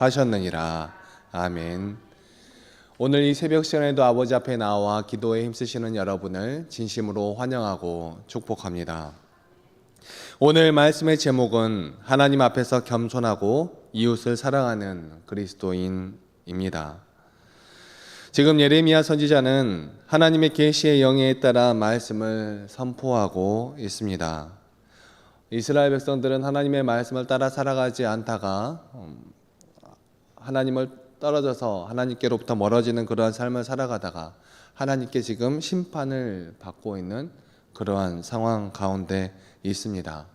하셨느니라. 아멘. 오늘 이 새벽 시간에도 아버지 앞에 나와 기도에 힘쓰시는 여러분을 진심으로 환영하고 축복합니다. 오늘 말씀의 제목은 하나님 앞에서 겸손하고 이웃을 사랑하는 그리스도인입니다. 지금 예레미야 선지자는 하나님의 계시의 영에 따라 말씀을 선포하고 있습니다. 이스라엘 백성들은 하나님의 말씀을 따라 살아가지 않다가 하나님을 떨어져서 하나님께로부터 멀어지는 그러한 삶을 살아가다가 하나님께 지금 심판을 받고 있는 그러한 상황 가운데 있습니다.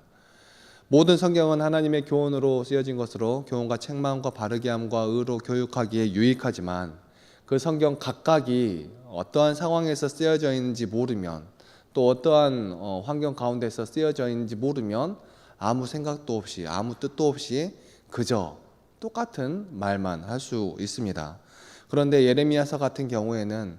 모든 성경은 하나님의 교훈으로 쓰여진 것으로 교훈과 책망과 바르게 함과 의로 교육하기에 유익하지만 그 성경 각각이 어떠한 상황에서 쓰여져 있는지 모르면 또 어떠한 환경 가운데서 쓰여져 있는지 모르면 아무 생각도 없이 아무 뜻도 없이 그저 똑같은 말만 할 수 있습니다. 그런데 예레미야서 같은 경우에는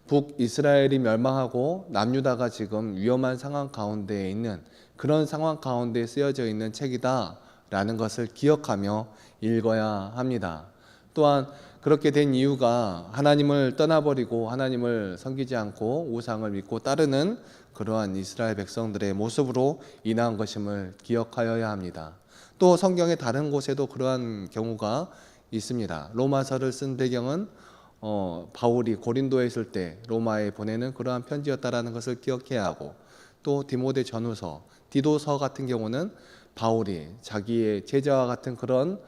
북이스라엘이 멸망하고 남유다가 지금 위험한 상황 가운데에 있는 그런 상황 가운데 쓰여져 있는 책이다라는 것을 기억하며 읽어야 합니다. 또한 그렇게 된 이유가 하나님을 떠나버리고 하나님을 섬기지 않고 우상을 믿고 따르는 그러한 이스라엘 백성들의 모습으로 인한 것임을 기억하여야 합니다. 또 성경의 다른 곳에도 그러한 경우가 있습니다. 로마서를 쓴 배경은 바울이 고린도에 있을 때 로마에 보내는 그러한 편지였다라는 것을 기억해야 하고 또 디모데 전후서, 디도서 같은 경우는 바울이 자기의 제자와 같은 그런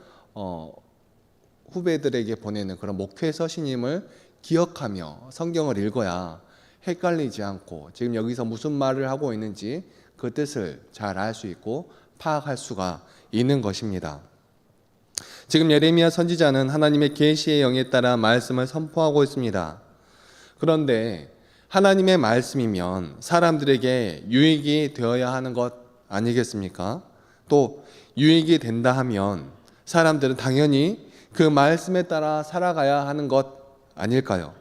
후배들에게 보내는 그런 목회 서신임을 기억하며 성경을 읽어야 헷갈리지 않고 지금 여기서 무슨 말을 하고 있는지 그 뜻을 잘 알 수 있고 파악할 수가 있는 것입니다. 지금 예레미야 선지자는 하나님의 계시의 영에 따라 말씀을 선포하고 있습니다. 그런데 하나님의 말씀이면 사람들에게 유익이 되어야 하는 것 아니겠습니까? 또 유익이 된다 하면 사람들은 당연히 그 말씀에 따라 살아가야 하는 것 아닐까요?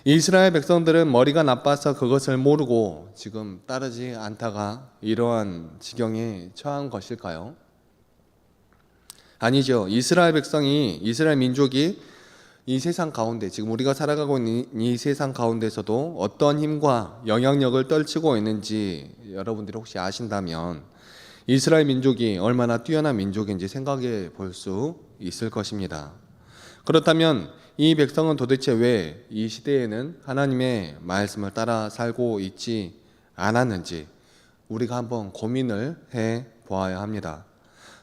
이스라엘 백성들은 머리가 나빠서 그것을 모르고 지금 따르지 않다가 이러한 지경에 처한 것일까요? 아니죠. 이스라엘 백성이, 이스라엘 민족이 이 세상 가운데, 지금 우리가 살아가고 있는 이 세상 가운데서도 어떤 힘과 영향력을 떨치고 있는지 여러분들이 혹시 아신다면 이스라엘 민족이 얼마나 뛰어난 민족인지 생각해 볼 수 있을 것입니다. 그렇다면 이 백성은 도대체 왜 이 시대에는 하나님의 말씀을 따라 살고 있지 않았는지 우리가 한번 고민을 해 보아야 합니다.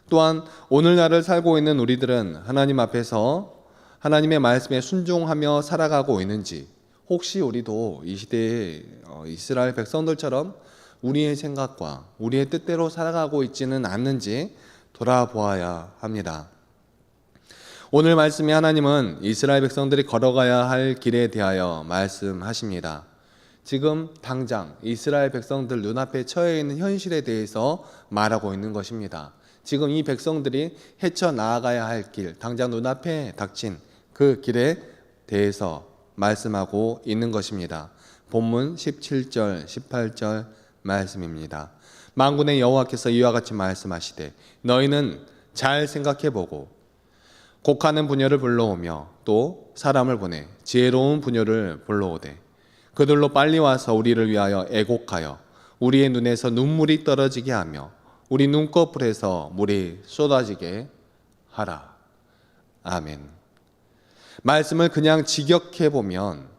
또한 오늘날을 살고 있는 우리들은 하나님 앞에서 하나님의 말씀에 순종하며 살아가고 있는지 혹시 우리도 이 시대의 이스라엘 백성들처럼 우리의 생각과 우리의 뜻대로 살아가고 있지는 않는지 돌아보아야 합니다. 오늘 말씀에 하나님은 이스라엘 백성들이 걸어가야 할 길에 대하여 말씀하십니다. 지금 당장 이스라엘 백성들 눈앞에 처해 있는 현실에 대해서 말하고 있는 것입니다. 지금 이 백성들이 헤쳐나가야 할 길, 당장 눈앞에 닥친 그 길에 대해서 말씀하고 있는 것입니다. 본문 17절, 18절 말씀입니다. 만군의 여호와께서 이와 같이 말씀하시되 너희는 잘 생각해보고 곡하는 부녀를 불러오며 또 사람을 보내 지혜로운 부녀를 불러오되 그들로 빨리 와서 우리를 위하여 애곡하여 우리의 눈에서 눈물이 떨어지게 하며 우리 눈꺼풀에서 물이 쏟아지게 하라. 아멘. 말씀을 그냥 직역해보면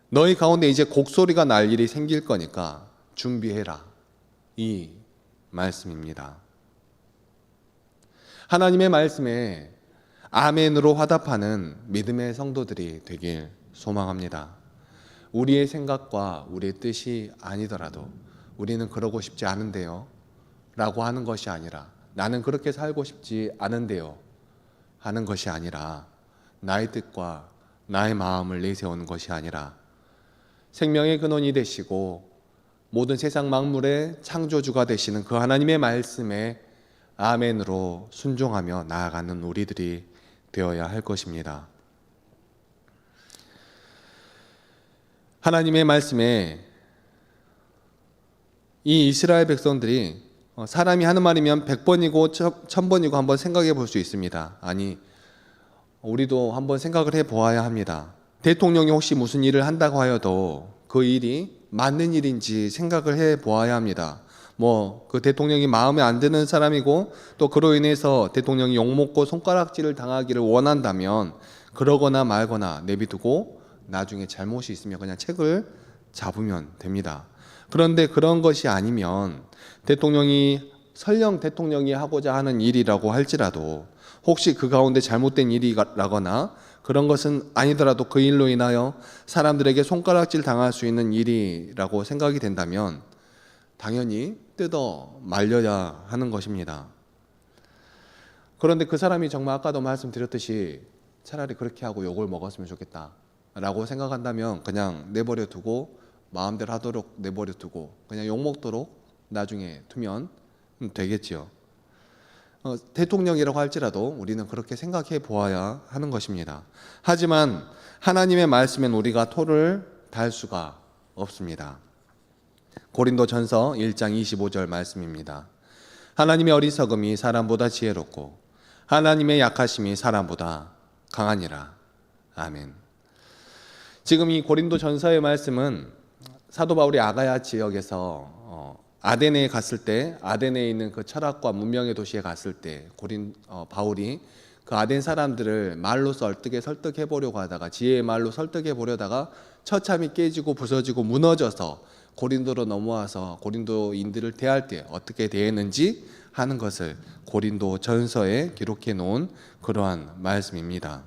너희 가운데 이제 곡소리가 날 일이 생길 거니까 준비해라. 이 말씀입니다. 하나님의 말씀에 아멘으로 화답하는 믿음의 성도들이 되길 소망합니다. 우리의 생각과 우리의 뜻이 아니더라도 우리는 그러고 싶지 않은데요 라고 하는 것이 아니라 나는 그렇게 살고 싶지 않은데요 하는 것이 아니라 나의 뜻과 나의 마음을 내세우는 것이 아니라 생명의 근원이 되시고 모든 세상 만물의 창조주가 되시는 그 하나님의 말씀에 아멘으로 순종하며 나아가는 우리들이 되어야 할 것입니다. 하나님의 말씀에 이 이스라엘 백성들이 사람이 하는 말이면 100번이고 1000번이고 한번 생각해 볼 수 있습니다. 아니 우리도 한번 생각을 해 보아야 합니다. 대통령이 혹시 무슨 일을 한다고 하여도 그 일이 맞는 일인지 생각을 해 보아야 합니다. 그 대통령이 마음에 안 드는 사람이고 또 그로 인해서 대통령이 욕먹고 손가락질을 당하기를 원한다면 그러거나 말거나 내비두고 나중에 잘못이 있으면 그냥 책을 잡으면 됩니다. 그런데 그런 것이 아니면 대통령이 설령 대통령이 하고자 하는 일이라고 할지라도 혹시 그 가운데 잘못된 일이라거나 그런 것은 아니더라도 그 일로 인하여 사람들에게 손가락질 당할 수 있는 일이라고 생각이 된다면 당연히 뜯어 말려야 하는 것입니다. 그런데 그 사람이 정말 아까도 말씀드렸듯이 차라리 그렇게 하고 욕을 먹었으면 좋겠다 라고 생각한다면 그냥 내버려 두고 마음대로 하도록 내버려 두고 그냥 욕 먹도록 나중에 두면 되겠지요. 대통령이라고 할지라도 우리는 그렇게 생각해 보아야 하는 것입니다. 하지만 하나님의 말씀엔 우리가 토를 달 수가 없습니다. 고린도전서 1장 25절 말씀입니다. 하나님의 어리석음이 사람보다 지혜롭고 하나님의 약하심이 사람보다 강하니라. 아멘. 지금 이 고린도전서의 말씀은 사도 바울이 아가야 지역에서 아데네에 갔을 때, 아데네에 있는 그 철학과 문명의 도시에 갔을 때 바울이 그 아덴 사람들을 말로써 어떻게 설득해 보려고 하다가 지혜의 말로 설득해 보려다가 처참히 깨지고 부서지고 무너져서 고린도로 넘어와서 고린도인들을 대할 때 어떻게 대했는지 하는 것을 고린도 전서에 기록해 놓은 그러한 말씀입니다.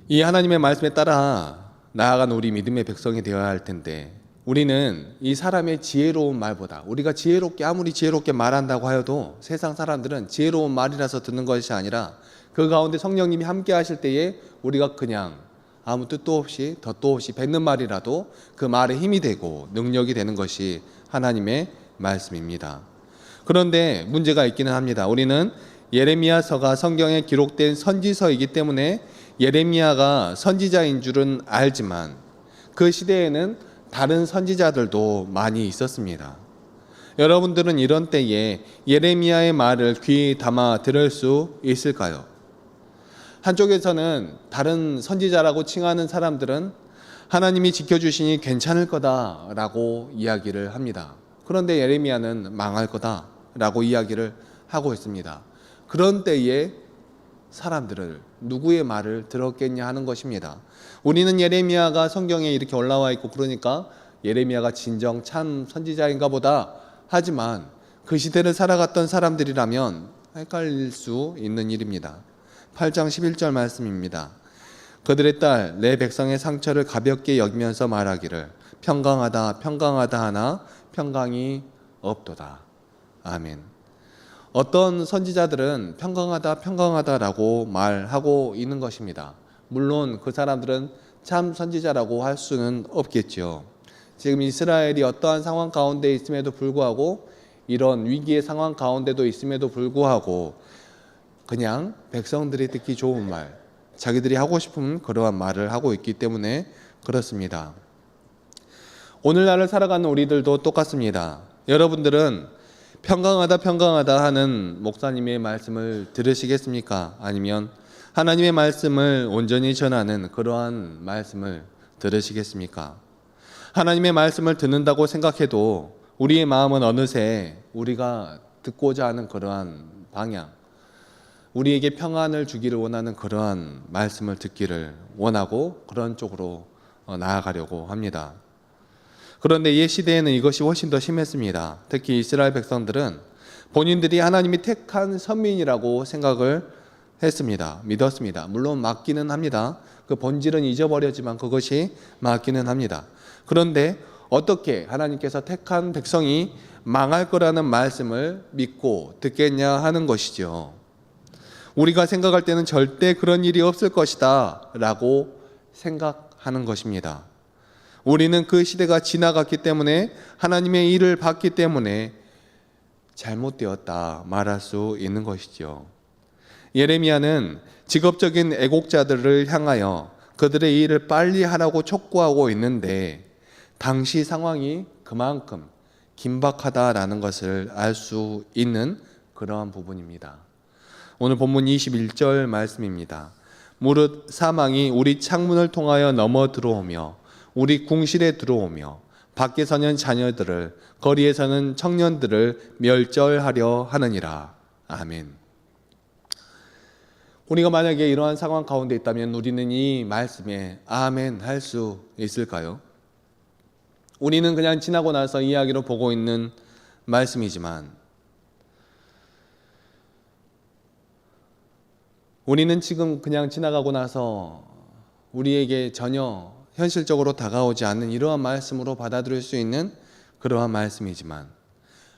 이 하나님의 말씀에 따라 나아간 우리 믿음의 백성이 되어야 할 텐데 우리는 이 사람의 지혜로운 말보다 우리가 아무리 지혜롭게 말한다고 하여도 세상 사람들은 지혜로운 말이라서 듣는 것이 아니라 그 가운데 성령님이 함께 하실 때에 우리가 그냥 아무 뜻도 없이 덧도 없이 뱉는 말이라도 그 말에 힘이 되고 능력이 되는 것이 하나님의 말씀입니다. 그런데 문제가 있기는 합니다. 우리는 예레미야서가 성경에 기록된 선지서이기 때문에 예레미야가 선지자인 줄은 알지만 그 시대에는 다른 선지자들도 많이 있었습니다. 여러분들은 이런 때에 예레미야의 말을 귀에 담아 들을 수 있을까요? 한쪽에서는 다른 선지자라고 칭하는 사람들은 하나님이 지켜주시니 괜찮을 거다라고 이야기를 합니다. 그런데 예레미야는 망할 거다라고 이야기를 하고 있습니다. 그런 때에 사람들을 누구의 말을 들었겠냐 하는 것입니다. 우리는 예레미야가 성경에 이렇게 올라와 있고 그러니까 예레미야가 진정 참 선지자인가 보다 하지만 그 시대를 살아갔던 사람들이라면 헷갈릴 수 있는 일입니다. 8장 11절 말씀입니다. 그들의 딸 내 백성의 상처를 가볍게 여기면서 말하기를 평강하다 평강하다 하나 평강이 없도다. 아멘. 어떤 선지자들은 평강하다 평강하다라고 말하고 있는 것입니다. 물론 그 사람들은 참 선지자라고 할 수는 없겠죠. 지금 이스라엘이 어떠한 상황 가운데 있음에도 불구하고 이런 위기의 상황 가운데도 있음에도 불구하고 그냥 백성들이 듣기 좋은 말, 자기들이 하고 싶은 그러한 말을 하고 있기 때문에 그렇습니다. 오늘날을 살아가는 우리들도 똑같습니다. 여러분들은 평강하다 평강하다 하는 목사님의 말씀을 들으시겠습니까? 아니면 하나님의 말씀을 온전히 전하는 그러한 말씀을 들으시겠습니까? 하나님의 말씀을 듣는다고 생각해도 우리의 마음은 어느새 우리가 듣고자 하는 그러한 방향, 우리에게 평안을 주기를 원하는 그러한 말씀을 듣기를 원하고 그런 쪽으로 나아가려고 합니다. 그런데 옛 시대에는 이것이 훨씬 더 심했습니다. 특히 이스라엘 백성들은 본인들이 하나님이 택한 선민이라고 생각을 했습니다. 믿었습니다. 물론 맞기는 합니다. 그 본질은 잊어버렸지만 그것이 맞기는 합니다. 그런데 어떻게 하나님께서 택한 백성이 망할 거라는 말씀을 믿고 듣겠냐 하는 것이죠. 우리가 생각할 때는 절대 그런 일이 없을 것이다 라고 생각하는 것입니다. 우리는 그 시대가 지나갔기 때문에 하나님의 일을 받기 때문에 잘못되었다 말할 수 있는 것이죠. 예레미야는 직업적인 애국자들을 향하여 그들의 일을 빨리 하라고 촉구하고 있는데 당시 상황이 그만큼 긴박하다라는 것을 알 수 있는 그러한 부분입니다. 오늘 본문 21절 말씀입니다. 무릇 사망이 우리 창문을 통하여 넘어 들어오며 우리 궁실에 들어오며 밖에서는 자녀들을 거리에서는 청년들을 멸절하려 하느니라. 아멘. 우리가 만약에 이러한 상황 가운데 있다면 우리는 이 말씀에 아멘 할 수 있을까요? 우리는 그냥 지나고 나서 이야기로 보고 있는 말씀이지만 우리는 지금 그냥 지나가고 나서 우리에게 전혀 현실적으로 다가오지 않는 이러한 말씀으로 받아들일 수 있는 그러한 말씀이지만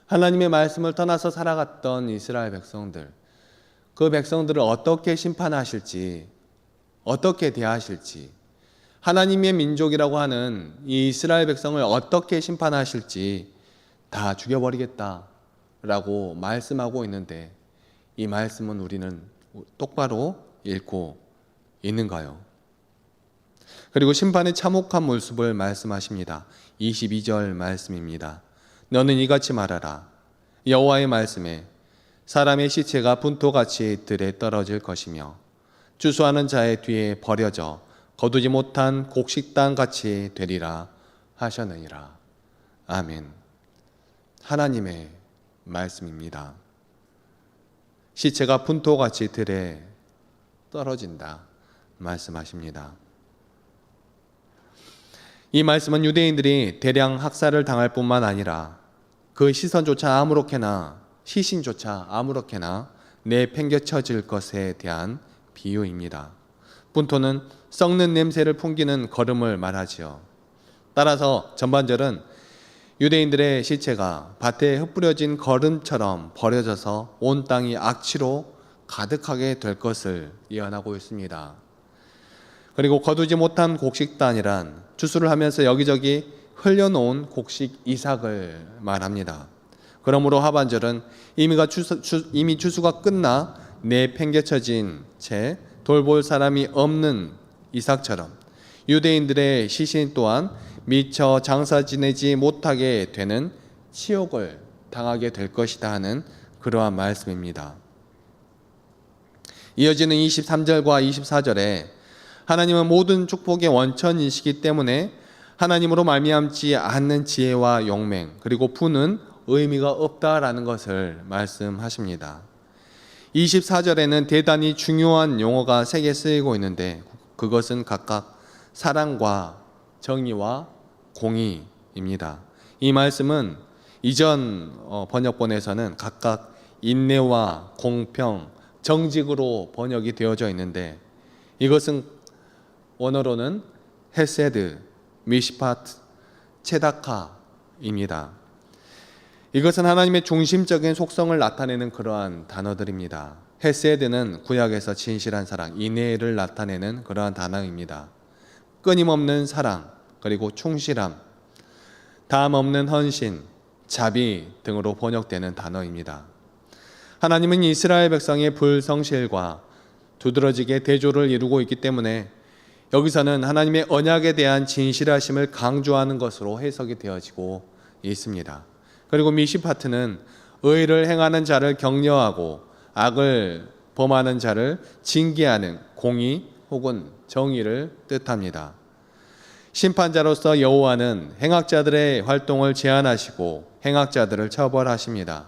하나님의 말씀을 떠나서 살아갔던 이스라엘 백성들, 그 백성들을 어떻게 심판하실지, 어떻게 대하실지, 하나님의 민족이라고 하는 이 이스라엘 백성을 어떻게 심판하실지 다 죽여버리겠다라고 말씀하고 있는데 이 말씀은 우리는 똑바로 읽고 있는가요? 그리고 심판의 참혹한 모습을 말씀하십니다. 22절 말씀입니다. 너는 이같이 말하라. 여호와의 말씀에 사람의 시체가 분토같이 들에 떨어질 것이며 추수하는 자의 뒤에 버려져 거두지 못한 곡식단 같이 되리라 하셨느니라. 아멘. 하나님의 말씀입니다. 시체가 분토같이 들에 떨어진다 말씀하십니다. 이 말씀은 유대인들이 대량 학살을 당할 뿐만 아니라 그 시선조차 시신조차 아무렇게나 내팽개쳐질 것에 대한 비유입니다. 분토는 썩는 냄새를 풍기는 거름을 말하지요. 따라서 전반절은 유대인들의 시체가 밭에 흩뿌려진 거름처럼 버려져서 온 땅이 악취로 가득하게 될 것을 예언하고 있습니다. 그리고 거두지 못한 곡식단이란 추수를 하면서 여기저기 흘려놓은 곡식 이삭을 말합니다. 그러므로 하반절은 이미 추수가 끝나 내팽개쳐진 채 돌볼 사람이 없는 이삭처럼 유대인들의 시신 또한 미처 장사 지내지 못하게 되는 치욕을 당하게 될 것이다 하는 그러한 말씀입니다. 이어지는 23절과 24절에 하나님은 모든 축복의 원천이시기 때문에 하나님으로 말미암지 않는 지혜와 용맹 그리고 부는 의미가 없다라는 것을 말씀하십니다. 24절에는 대단히 중요한 용어가 3개 쓰이고 있는데 그것은 각각 사랑과 정의와 공의입니다. 이 말씀은 이전 번역본에서는 각각 인내와 공평, 정직으로 번역이 되어져 있는데 이것은 원어로는 헤세드, 미시파트, 체다카입니다. 이것은 하나님의 중심적인 속성을 나타내는 그러한 단어들입니다. 헤세드는 구약에서 진실한 사랑, 인내를 나타내는 그러한 단어입니다. 끊임없는 사랑, 그리고 충실함, 다음 없는 헌신, 자비 등으로 번역되는 단어입니다. 하나님은 이스라엘 백성의 불성실과 두드러지게 대조를 이루고 있기 때문에 여기서는 하나님의 언약에 대한 진실하심을 강조하는 것으로 해석이 되어지고 있습니다. 그리고 미시파트는 의를 행하는 자를 격려하고 악을 범하는 자를 징계하는 공의 혹은 정의를 뜻합니다. 심판자로서 여호와는 행악자들의 활동을 제한하시고 행악자들을 처벌하십니다.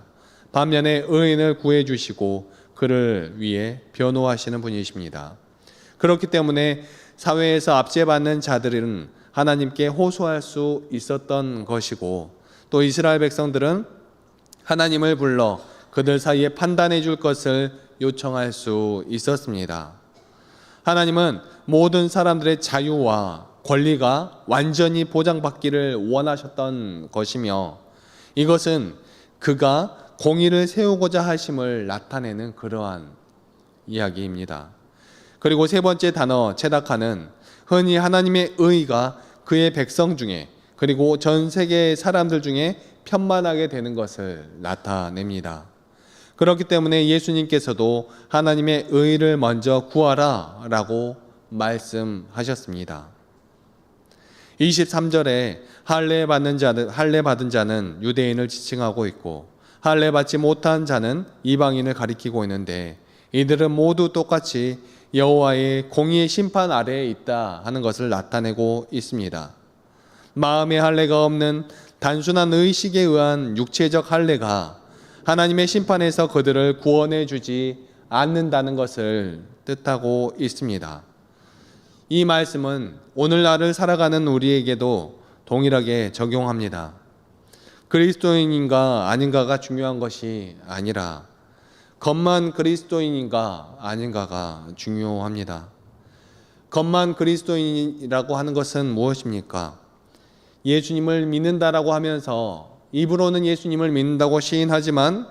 반면에 의인을 구해주시고 그를 위해 변호하시는 분이십니다. 그렇기 때문에 사회에서 압제받는 자들은 하나님께 호소할 수 있었던 것이고 또 이스라엘 백성들은 하나님을 불러 그들 사이에 판단해 줄 것을 요청할 수 있었습니다. 하나님은 모든 사람들의 자유와 권리가 완전히 보장받기를 원하셨던 것이며 이것은 그가 공의를 세우고자 하심을 나타내는 그러한 이야기입니다. 그리고 세 번째 단어 체다카는 흔히 하나님의 의가 그의 백성 중에 그리고 전 세계의 사람들 중에 편만하게 되는 것을 나타냅니다. 그렇기 때문에 예수님께서도 하나님의 의를 먼저 구하라 라고 말씀하셨습니다. 23절에 할례 받은 자는 유대인을 지칭하고 있고 할례 받지 못한 자는 이방인을 가리키고 있는데 이들은 모두 똑같이 여호와의 공의의 심판 아래에 있다 하는 것을 나타내고 있습니다. 마음의 할례가 없는 단순한 의식에 의한 육체적 할례가 하나님의 심판에서 그들을 구원해 주지 않는다는 것을 뜻하고 있습니다. 이 말씀은 오늘날을 살아가는 우리에게도 동일하게 적용합니다. 그리스도인인가 아닌가가 중요한 것이 아니라 겉만 그리스도인인가 아닌가가 중요합니다. 겉만 그리스도인이라고 하는 것은 무엇입니까? 예수님을 믿는다라고 하면서 입으로는 예수님을 믿는다고 시인하지만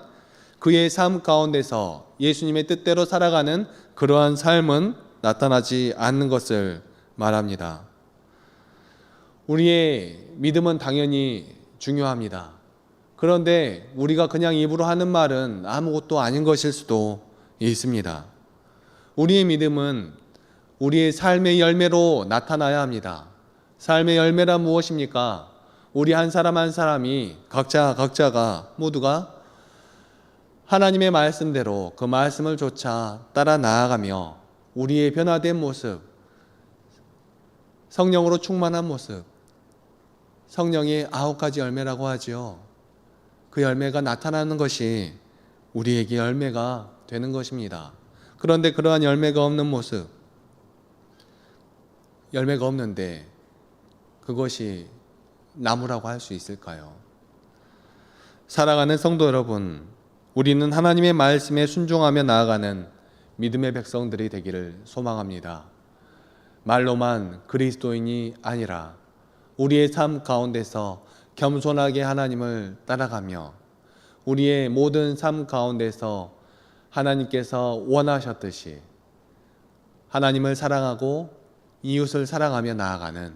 그의 삶 가운데서 예수님의 뜻대로 살아가는 그러한 삶은 나타나지 않는 것을 말합니다. 우리의 믿음은 당연히 중요합니다. 그런데 우리가 그냥 입으로 하는 말은 아무것도 아닌 것일 수도 있습니다. 우리의 믿음은 우리의 삶의 열매로 나타나야 합니다. 삶의 열매란 무엇입니까? 우리 한 사람 한 사람이 각자가 모두가 하나님의 말씀대로 그 말씀을 좇아 따라 나아가며 우리의 변화된 모습, 성령으로 충만한 모습, 성령의 9가지 열매라고 하죠. 그 열매가 나타나는 것이 우리에게 열매가 되는 것입니다. 그런데 그러한 열매가 없는 모습, 열매가 없는데 그것이 나무라고 할 수 있을까요? 사랑하는 성도 여러분, 우리는 하나님의 말씀에 순종하며 나아가는 믿음의 백성들이 되기를 소망합니다. 말로만 그리스도인이 아니라 우리의 삶 가운데서 겸손하게 하나님을 따라가며 우리의 모든 삶 가운데서 하나님께서 원하셨듯이 하나님을 사랑하고 이웃을 사랑하며 나아가는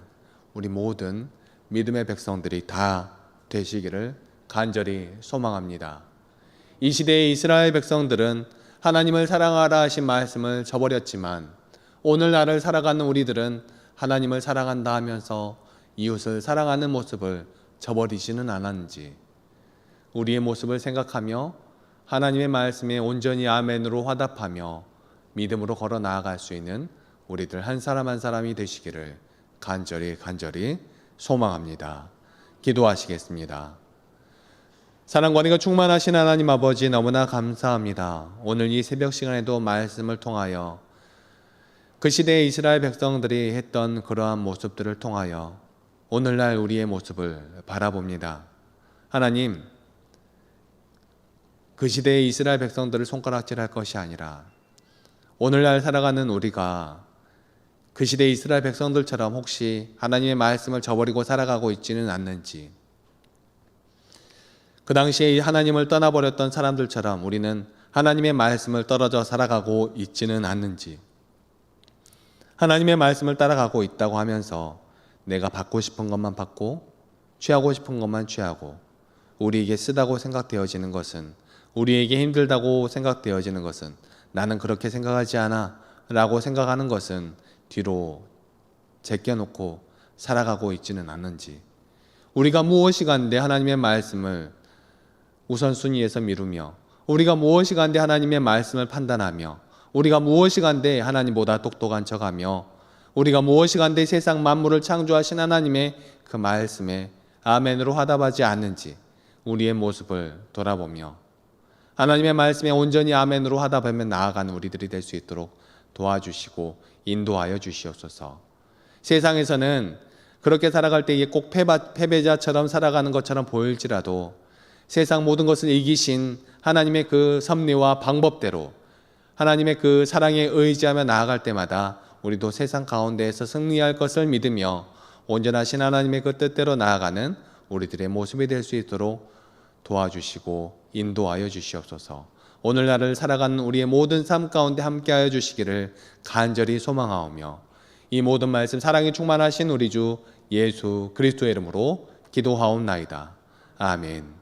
우리 모든 믿음의 백성들이 다 되시기를 간절히 소망합니다. 이 시대의 이스라엘 백성들은 하나님을 사랑하라 하신 말씀을 저버렸지만 오늘날을 살아가는 우리들은 하나님을 사랑한다 하면서 이웃을 사랑하는 모습을 저버리지는 않았는지 우리의 모습을 생각하며 하나님의 말씀에 온전히 아멘으로 화답하며 믿음으로 걸어 나아갈 수 있는 우리들 한 사람 한 사람이 되시기를 간절히 소망합니다. 기도하시겠습니다. 사랑과 은혜가 충만하신 하나님 아버지 너무나 감사합니다. 오늘 이 새벽 시간에도 말씀을 통하여 그 시대의 이스라엘 백성들이 했던 그러한 모습들을 통하여 오늘날 우리의 모습을 바라봅니다. 하나님, 그 시대의 이스라엘 백성들을 손가락질할 것이 아니라 오늘날 살아가는 우리가 그 시대의 이스라엘 백성들처럼 혹시 하나님의 말씀을 저버리고 살아가고 있지는 않는지, 그 당시에 하나님을 떠나버렸던 사람들처럼 우리는 하나님의 말씀을 떨어져 살아가고 있지는 않는지, 하나님의 말씀을 따라가고 있다고 하면서 내가 받고 싶은 것만 받고 취하고 싶은 것만 취하고 우리에게 쓰다고 생각되어지는 것은, 우리에게 힘들다고 생각되어지는 것은, 나는 그렇게 생각하지 않아 라고 생각하는 것은 뒤로 제껴놓고 살아가고 있지는 않는지, 우리가 무엇이 간데 하나님의 말씀을 우선순위에서 미루며, 우리가 무엇이 간데 하나님의 말씀을 판단하며, 우리가 무엇이 간데 하나님보다 똑똑한 척하며, 우리가 무엇이 간데 세상 만물을 창조하신 하나님의 그 말씀에 아멘으로 화답하지 않는지 우리의 모습을 돌아보며 하나님의 말씀에 온전히 아멘으로 화답하며 나아가는 우리들이 될 수 있도록 도와주시고 인도하여 주시옵소서. 세상에서는 그렇게 살아갈 때 이게 꼭 패배자처럼 살아가는 것처럼 보일지라도 세상 모든 것을 이기신 하나님의 그 섭리와 방법대로 하나님의 그 사랑에 의지하며 나아갈 때마다 우리도 세상 가운데에서 승리할 것을 믿으며 온전하신 하나님의 그 뜻대로 나아가는 우리들의 모습이 될 수 있도록 도와주시고 인도하여 주시옵소서. 오늘날을 살아가는 우리의 모든 삶 가운데 함께하여 주시기를 간절히 소망하오며 이 모든 말씀 사랑이 충만하신 우리 주 예수 그리스도의 이름으로 기도하옵나이다. 아멘.